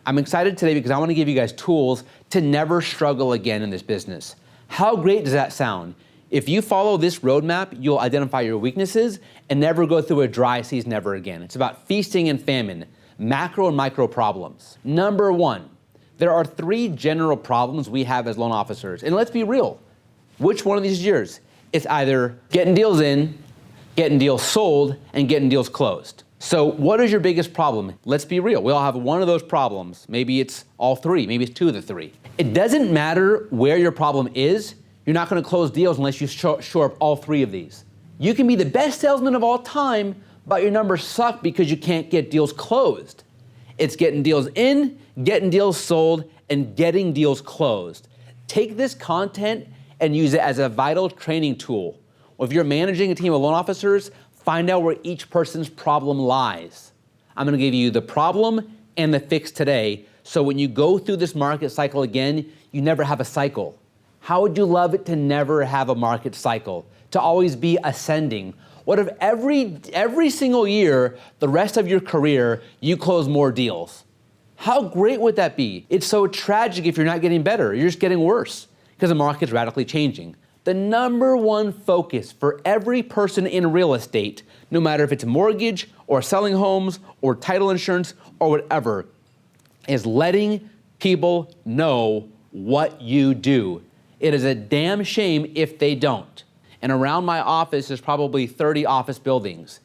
I'm excited today because I want to give you guys tools to never struggle again in this business. How great does that sound? If you follow this roadmap, you'll identify your weaknesses and never go through a dry season ever again. It's about feasting and famine, macro and micro problems. Number one, there are 3 general problems we have as loan officers. And let's be real, which one of these is yours? It's either getting deals in, getting deals sold, and getting deals closed. So what is your biggest problem? Let's be real, we all have one of those problems. Maybe it's all 3, maybe it's 2 of the 3. It doesn't matter where your problem is, you're not gonna close deals unless you shore up all 3 of these. You can be the best salesman of all time, but your numbers suck because you can't get deals closed. It's getting deals in, getting deals sold, and getting deals closed. Take this content and use it as a vital training tool. If you're managing a team of loan officers, find out where each person's problem lies. I'm gonna give you the problem and the fix today, so when you go through this market cycle again, you never have a cycle. How would you love it to never have a market cycle, to always be ascending? What if every single year, the rest of your career, you close more deals? How great would that be? It's so tragic if you're not getting better, you're just getting worse because the market's radically changing. The number one focus for every person in real estate, no matter if it's a mortgage or selling homes or title insurance or whatever, is letting people know what you do. It is a damn shame if they don't. And around my office, there's probably 30 office buildings.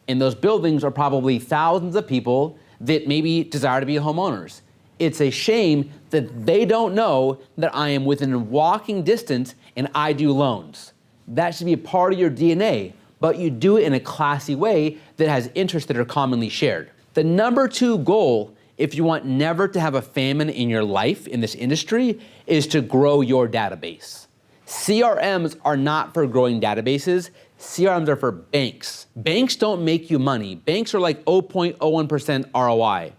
And those buildings are probably thousands of people that maybe desire to be homeowners. It's a shame that they don't know that I am within walking distance and I do loans. That should be a part of your DNA, but you do it in a classy way that has interests that are commonly shared. The number 2 goal, if you want never to have a famine in your life in this industry, is to grow your database. CRMs are not for growing databases. CRMs are for banks. Banks don't make you money. Banks are like 0.01% ROI.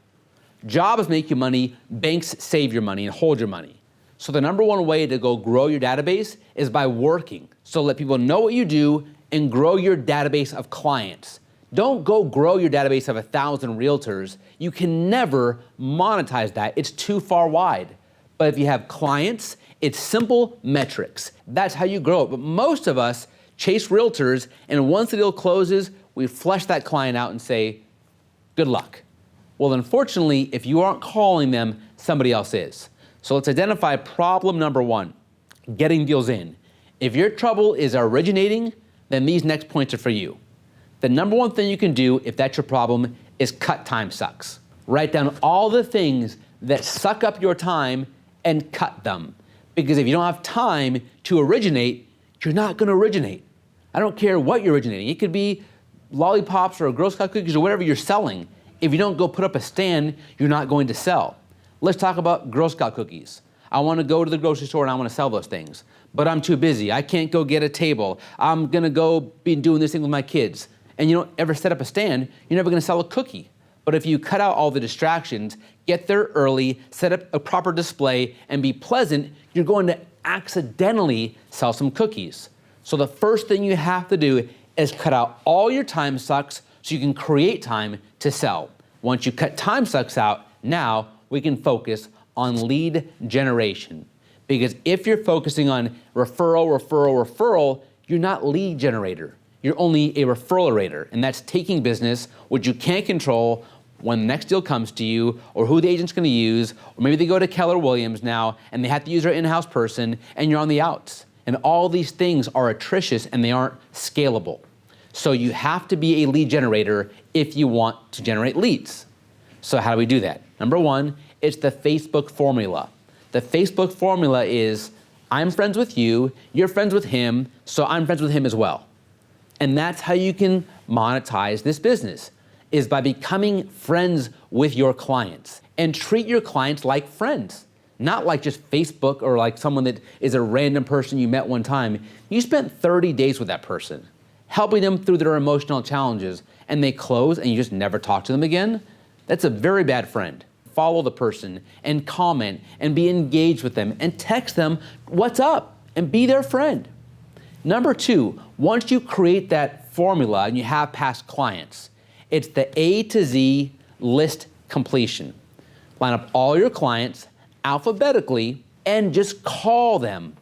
Jobs make you money. Banks save your money and hold your money. So the number 1 way to go grow your database is by working. So let people know what you do and grow your database of clients. Don't go grow your database of 1,000 realtors. You can never monetize that. It's too far wide. But if you have clients, it's simple metrics. That's how you grow it. But most of us chase realtors, and once the deal closes, we flush that client out and say, good luck. Well, unfortunately, if you aren't calling them, somebody else is. So let's identify problem number 1, getting deals in. If your trouble is originating, then these next points are for you. The number 1 thing you can do if that's your problem is cut time sucks. Write down all the things that suck up your time and cut them. Because if you don't have time to originate, you're not gonna originate. I don't care what you're originating. It could be lollipops or Girl Scout cookies or whatever you're selling. If you don't go put up a stand, you're not going to sell. Let's talk about Girl Scout cookies. I wanna go to the grocery store and I wanna sell those things, but I'm too busy. I can't go get a table. I'm gonna go be doing this thing with my kids. And you don't ever set up a stand, you're never gonna sell a cookie. But if you cut out all the distractions, get there early, set up a proper display, and be pleasant, you're going to accidentally sell some cookies. So the first thing you have to do is cut out all your time sucks so you can create time to sell. Once you cut time sucks out, now we can focus on lead generation. Because if you're focusing on referral, you're not lead generator. You're only a referral-rater, and that's taking business, which you can't control when the next deal comes to you, or who the agent's gonna use, or maybe they go to Keller Williams now, and they have to use their in-house person, and you're on the outs. And all these things are atrocious, and they aren't scalable. So you have to be a lead generator if you want to generate leads. So how do we do that? Number 1, it's the Facebook formula. The Facebook formula is, I'm friends with you, you're friends with him, so I'm friends with him as well. And that's how you can monetize this business, is by becoming friends with your clients. And treat your clients like friends, not like just Facebook or like someone that is a random person you met one time. You spent 30 days with that person, helping them through their emotional challenges, and they close and you just never talk to them again. That's a very bad friend. Follow the person and comment and be engaged with them and text them what's up and be their friend. Number 2, once you create that formula and you have past clients, it's the A to Z list completion. Line up all your clients alphabetically and just call them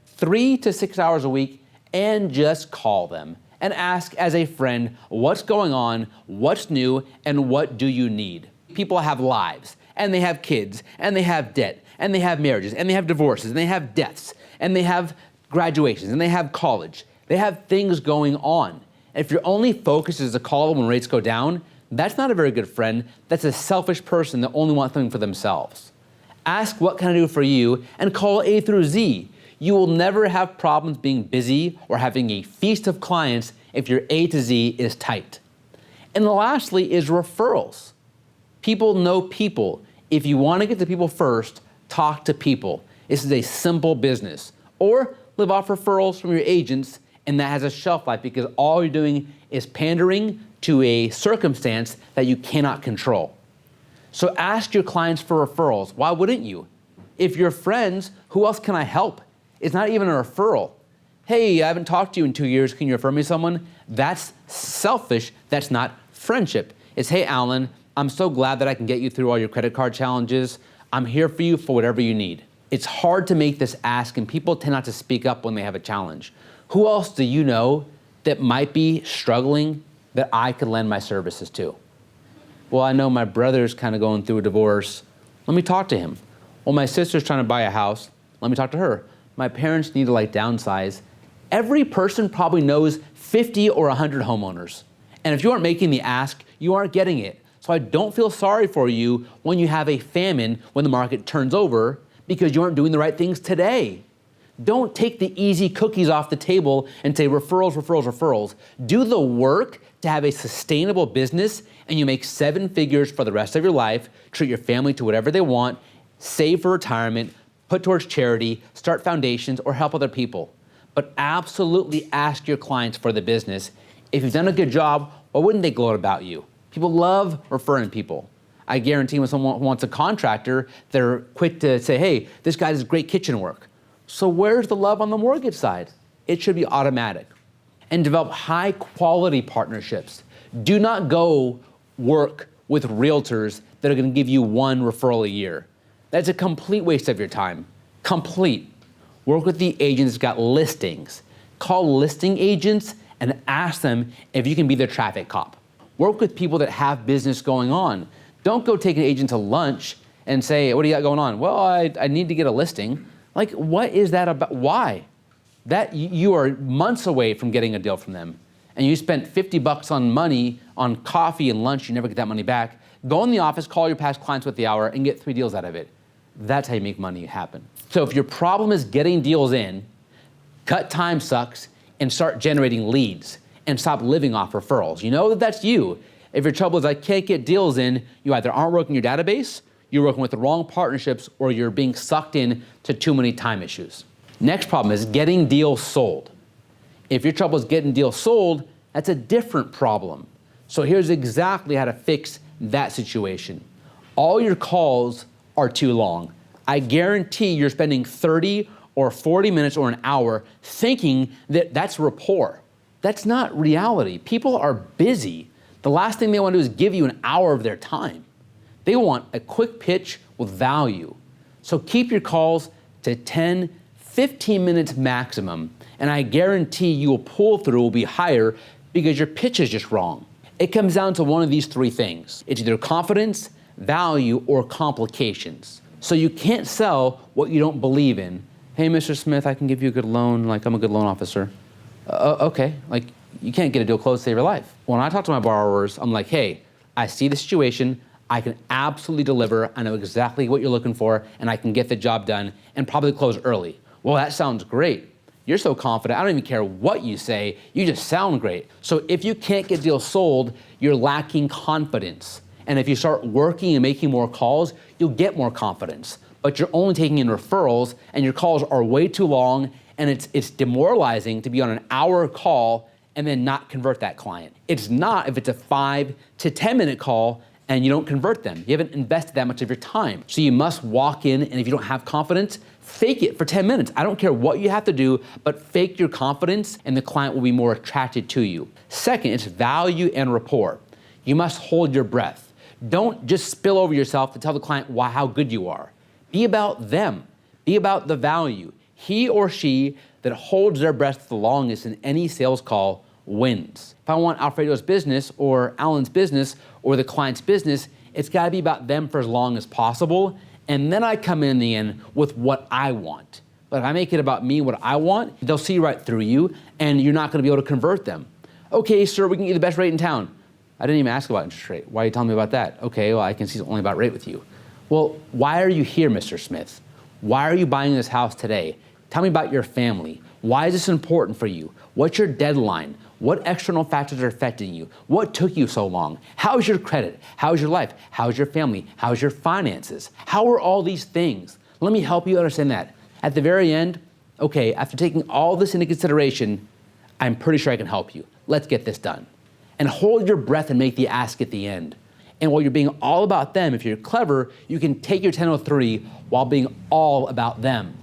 3 to 6 hours a week and just call them and ask as a friend, what's going on, what's new, and what do you need? People have lives, and they have kids, and they have debt, and they have marriages, and they have divorces, and they have deaths, and they have graduations, and they have college. They have things going on. And if your only focus is to call them when rates go down, that's not a very good friend. That's a selfish person that only wants something for themselves. Ask what can I do for you and call A through Z. You will never have problems being busy or having a feast of clients if your A to Z is tight. And lastly is referrals. People know people. If you want to get to people first, talk to people. This is a simple business. Or live off referrals from your agents, and that has a shelf life because all you're doing is pandering to a circumstance that you cannot control. So ask your clients for referrals. Why wouldn't you? If you're friends, who else can I help? It's not even a referral. Hey, I haven't talked to you in 2 years. Can you refer me to someone? That's selfish. That's not friendship. It's, hey, Alan, I'm so glad that I can get you through all your credit card challenges. I'm here for you for whatever you need. It's hard to make this ask, and people tend not to speak up when they have a challenge. Who else do you know that might be struggling that I could lend my services to? Well, I know my brother's kind of going through a divorce. Let me talk to him. Well, my sister's trying to buy a house. Let me talk to her. My parents need to downsize. Every person probably knows 50 or 100 homeowners. And if you aren't making the ask, you aren't getting it. So I don't feel sorry for you when you have a famine when the market turns over because you aren't doing the right things today. Don't take the easy cookies off the table and say referrals, referrals, referrals. Do the work to have a sustainable business and you make 7 figures for the rest of your life, treat your family to whatever they want, save for retirement, put towards charity, start foundations, or help other people. But absolutely ask your clients for the business. If you've done a good job, why wouldn't they gloat about you? People love referring people. I guarantee when someone wants a contractor, they're quick to say, hey, this guy does great kitchen work. So where's the love on the mortgage side? It should be automatic. And develop high quality partnerships. Do not go work with realtors that are gonna give you 1 referral a year. That's a complete waste of your time. Complete. Work with the agents that got listings. Call listing agents and ask them if you can be their traffic cop. Work with people that have business going on. Don't go take an agent to lunch and say, what do you got going on? Well, I need to get a listing. What is that about? Why? That you are months away from getting a deal from them. And you spent $50 on money on coffee and lunch, you never get that money back. Go in the office, call your past clients with the hour and get 3 deals out of it. That's how you make money happen. So if your problem is getting deals in, cut time sucks and start generating leads and stop living off referrals. You know that that's you. If your trouble is I can't get deals in, you either aren't working your database, you're working with the wrong partnerships, or you're being sucked in to too many time issues. Next problem is getting deals sold. If your trouble is getting deals sold, that's a different problem. So here's exactly how to fix that situation. All your calls are too long. I guarantee you're spending 30 or 40 minutes or an hour thinking that that's rapport. That's not reality. People are busy. The last thing they want to do is give you an hour of their time. They want a quick pitch with value. So keep your calls to 10, 15 minutes maximum, and I guarantee your pull through will be higher because your pitch is just wrong. It comes down to one of these 3 things. It's either confidence, value, or complications. So you can't sell what you don't believe in. Hey, Mr. Smith, I can give you a good loan, I'm a good loan officer. Okay, you can't get a deal closed to save your life. When I talk to my borrowers, I'm like, hey, I see the situation, I can absolutely deliver, I know exactly what you're looking for, and I can get the job done and probably close early. Well, that sounds great. You're so confident, I don't even care what you say, you just sound great. So if you can't get deals sold, you're lacking confidence. And if you start working and making more calls, you'll get more confidence. But you're only taking in referrals and your calls are way too long, and it's demoralizing to be on an hour call and then not convert that client. It's not if it's a 5 to 10 minute call and you don't convert them. You haven't invested that much of your time. So you must walk in, and if you don't have confidence, fake it for 10 minutes. I don't care what you have to do, but fake your confidence and the client will be more attracted to you. Second, it's value and rapport. You must hold your breath. Don't just spill over yourself to tell the client how good you are. Be about them. Be about the value. He or she that holds their breath the longest in any sales call wins. If I want Alfredo's business or Alan's business or the client's business, it's gotta be about them for as long as possible, and then I come in the end with what I want. But if I make it about me, what I want, they'll see right through you, and you're not gonna be able to convert them. Okay, sir, we can get you the best rate in town. I didn't even ask about interest rate. Why are you telling me about that? Okay, well, I can see it's only about rate with you. Well, why are you here, Mr. Smith? Why are you buying this house today? Tell me about your family. Why is this important for you? What's your deadline? What external factors are affecting you? What took you so long? How's your credit? How's your life? How's your family? How's your finances? How are all these things? Let me help you understand that. At the very end, okay, after taking all this into consideration, I'm pretty sure I can help you. Let's get this done. And hold your breath and make the ask at the end. And while you're being all about them, if you're clever, you can take your 1003 while being all about them.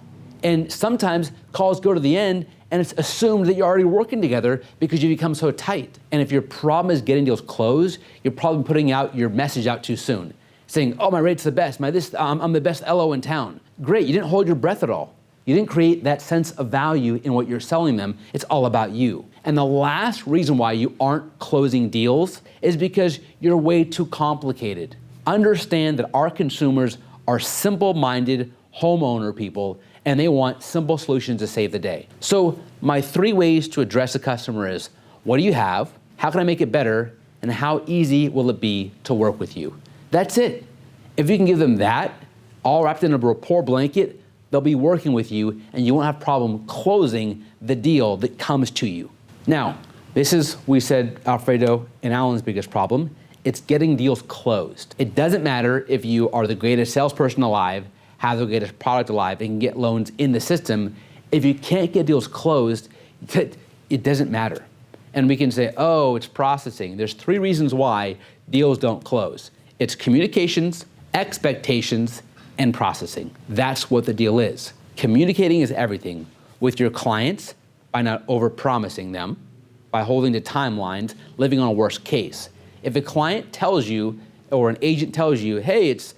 And sometimes calls go to the end and it's assumed that you're already working together because you become so tight. And if your problem is getting deals closed, you're probably putting out your message out too soon. Saying, oh, my rate's the best, I'm the best LO in town. Great, you didn't hold your breath at all. You didn't create that sense of value in what you're selling them. It's all about you. And the last reason why you aren't closing deals is because you're way too complicated. Understand that our consumers are simple-minded homeowner people, and they want simple solutions to save the day. So my 3 ways to address a customer is, what do you have? How can I make it better? And how easy will it be to work with you? That's it. If you can give them that, all wrapped in a rapport blanket, they'll be working with you and you won't have problem closing the deal that comes to you. Now, this is, we said, Alfredo and Alan's biggest problem. It's getting deals closed. It doesn't matter if you are the greatest salesperson alive, have the greatest product alive, and can get loans in the system. If you can't get deals closed, it doesn't matter. And we can say, oh, it's processing. There's 3 reasons why deals don't close. It's communications, expectations, and processing. That's what the deal is. Communicating is everything with your clients by not over-promising them, by holding to timelines, living on a worst case. If a client tells you, or an agent tells you, hey, it's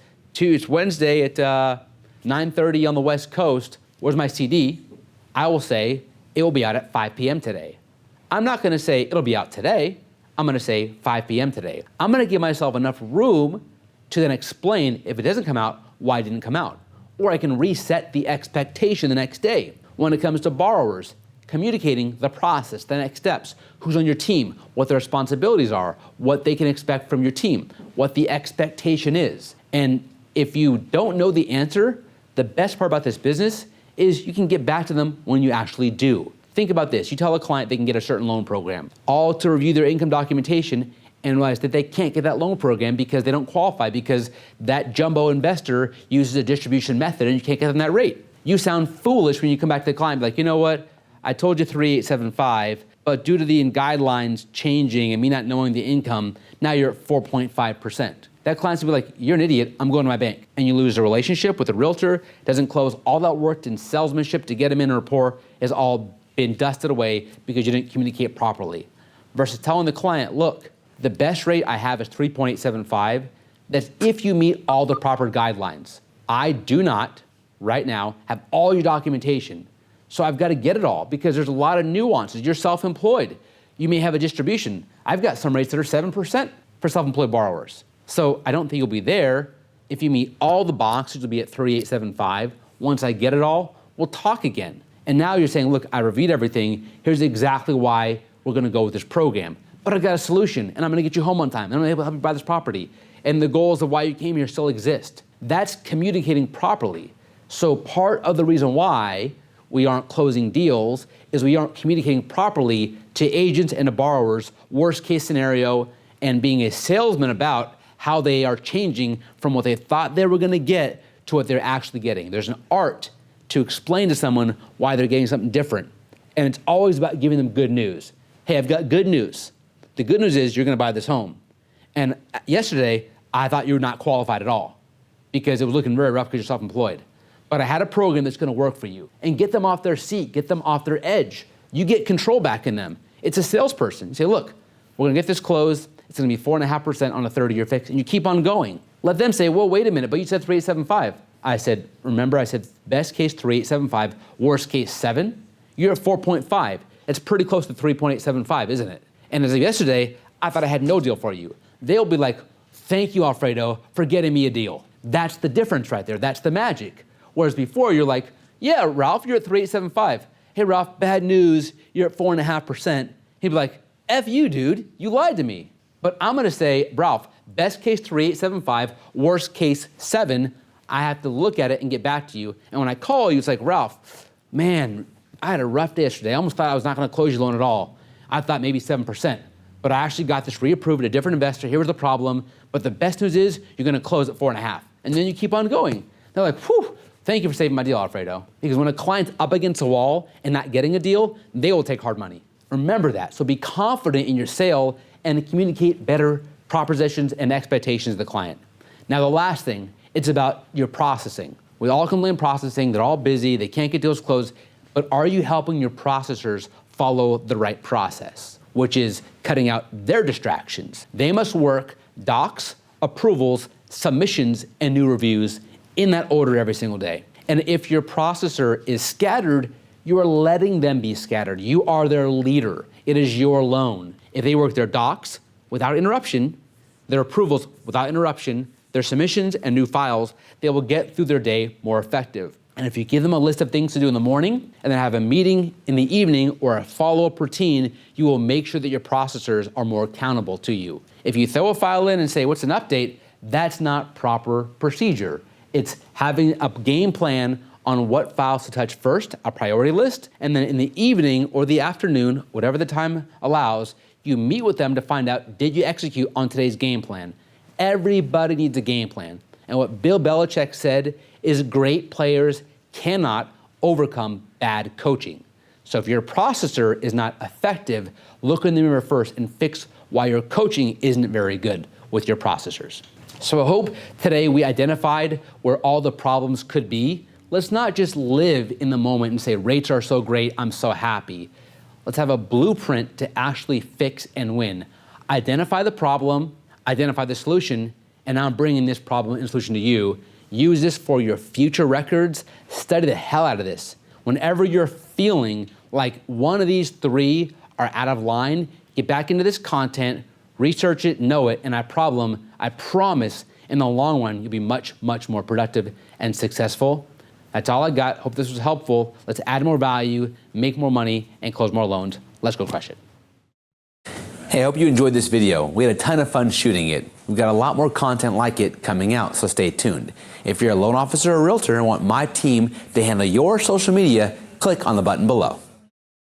Wednesday at 9:30 on the West Coast, where's my CD? I will say, it will be out at 5 p.m. today. I'm not gonna say it'll be out today. I'm gonna say 5 p.m. today. I'm gonna give myself enough room to then explain, if it doesn't come out, why it didn't come out. Or I can reset the expectation the next day. When it comes to borrowers, communicating the process, the next steps, who's on your team, what their responsibilities are, what they can expect from your team, what the expectation is. And if you don't know the answer, the best part about this business is you can get back to them when you actually do. Think about this. You tell a client they can get a certain loan program, all to review their income documentation and realize that they can't get that loan program because they don't qualify, because that jumbo investor uses a distribution method and you can't get them that rate. You sound foolish when you come back to the client, like, you know what? I told you 3875, but due to the guidelines changing and me not knowing the income, now you're at 4.5%. That client's gonna be like, you're an idiot, I'm going to my bank. And you lose a relationship with a realtor, doesn't close. All that work in salesmanship to get them in a rapport is all been dusted away because you didn't communicate properly. Versus telling the client, look, the best rate I have is 3.875. That's if you meet all the proper guidelines. I do not, right now, have all your documentation. So I've got to get it all because there's a lot of nuances. You're self-employed. You may have a distribution. I've got some rates that are 7% for self-employed borrowers. So I don't think you'll be there. If you meet all the boxes, you'll be at 3875. Once I get it all, we'll talk again. And now you're saying, look, I reviewed everything. Here's exactly why we're going to go with this program. But I've got a solution, and I'm going to get you home on time, and I'm going to help you buy this property. And the goals of why you came here still exist. That's communicating properly. So part of the reason why we aren't closing deals is we aren't communicating properly to agents and to borrowers, worst case scenario, and being a salesman about how they are changing from what they thought they were going to get to what they're actually getting. There's an art to explain to someone why they're getting something different. And it's always about giving them good news. Hey, I've got good news. The good news is you're going to buy this home. And yesterday, I thought you were not qualified at all because it was looking very rough because you're self-employed. But I had a program that's going to work for you. And get them off their seat, get them off their edge. You get control back in them. It's a salesperson. You say, look, we're going to get this closed. it's gonna be 4.5% on a 30-year fix, and you keep on going. Let them say, well, wait a minute, but you said 3.875. I said, remember I said best case 3.875, worst case 7? You're at 4.5. It's pretty close to 3.875, isn't it? And as of yesterday, I thought I had no deal for you. They'll be like, thank you, Alfredo, for getting me a deal. That's the difference right there. That's the magic. Whereas before, you're like, yeah, Ralph, you're at 3.875. Hey, Ralph, bad news, you're at 4.5%. He'd be like, F you, dude, you lied to me. But I'm gonna say, Ralph, best case 3.875, worst case 7. I have to look at it and get back to you. And when I call you, it's like, Ralph, man, I had a rough day yesterday. I almost thought I was not gonna close your loan at all. I thought maybe 7%. But I actually got this reapproved at a different investor. Here was the problem. But the best news is you're gonna close at 4.5. And then you keep on going. They're like, whew, thank you for saving my deal, Alfredo. Because when a client's up against a wall and not getting a deal, they will take hard money. Remember that. So be confident in your sale and communicate better propositions and expectations to the client. Now, the last thing, it's about your processing. We all complain processing, they're all busy, they can't get deals closed, but are you helping your processors follow the right process, which is cutting out their distractions? They must work docs, approvals, submissions, and new reviews in that order every single day. And if your processor is scattered, you are letting them be scattered. You are their leader. It is your loan. If they work their docs without interruption, their approvals without interruption, their submissions and new files, they will get through their day more effective. And if you give them a list of things to do in the morning and then have a meeting in the evening or a follow-up routine, you will make sure that your processors are more accountable to you. If you throw a file in and say, what's an update? That's not proper procedure. It's having a game plan on what files to touch first, a priority list, and then in the evening or the afternoon, whatever the time allows, you meet with them to find out, did you execute on today's game plan? Everybody needs a game plan. And what Bill Belichick said is great players cannot overcome bad coaching. So if your processor is not effective, look in the mirror first and fix why your coaching isn't very good with your processors. So I hope today we identified where all the problems could be. Let's not just live in the moment and say, rates are so great, I'm so happy. Let's have a blueprint to actually fix and win. Identify the problem, identify the solution, and now I'm bringing this problem and solution to you. Use this for your future records. Study the hell out of this. Whenever you're feeling like one of these three are out of line, get back into this content, research it, know it, and I promise in the long run, you'll be much, much more productive and successful. That's all I got. Hope this was helpful. Let's add more value, make more money, and close more loans. Let's go crush it. Hey, I hope you enjoyed this video. We had a ton of fun shooting it. We've got a lot more content like it coming out, so stay tuned. If you're a loan officer or realtor and want my team to handle your social media, click on the button below.